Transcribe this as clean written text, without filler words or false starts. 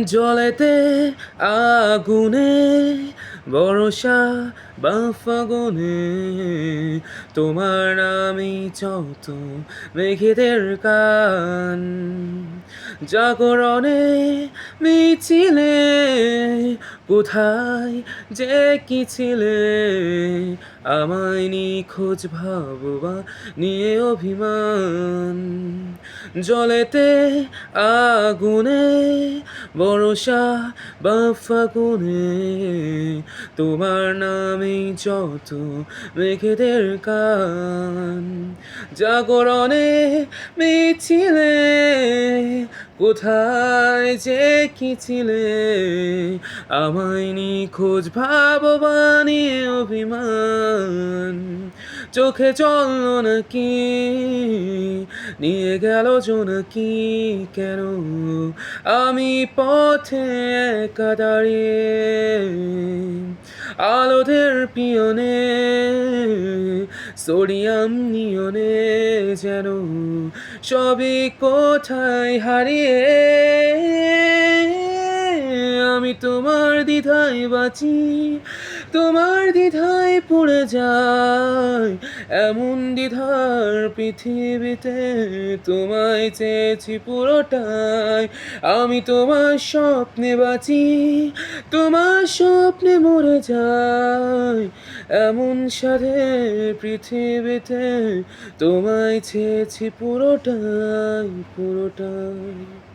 জলেতে আগুনে বরষা বা ফাগুনে তোমার নামই যত মেঘেদের গান জাগরণে মিছিলে কোথায় যে কি ছিলে আমায় নিখোঁজ ভাববা নিয়ে অভিমান জলেতে আগুনে বরষা বা ফাগুনে তোমার নামে যত মেঘেদের গান জাগরণে মিছিলে কোথায় যে কি ছিলে আমায় নিখোঁজ ভাববানি অভিমান চোখে চলল নাকি নিয়ে গেল জোনাকি কেন আমি পথে একা দাঁড়িয়ে আলোদের পিয়নে সোডিয়াম নিয়নে যেন সবই কোথায় হারিয়ে আমি তোমার দ্বিধায় বাঁচি তোমার দ্বিধায় পড়ে যাই এমন দ্বিধার পৃথিবীতে তোমায় চেয়েছি পুরোটাই আমি তোমার স্বপ্নে বাঁচি তোমার স্বপ্নে মরে যাই এমন সাধের পৃথিবীতে তোমায় চেয়েছি পুরোটাই পুরোটাই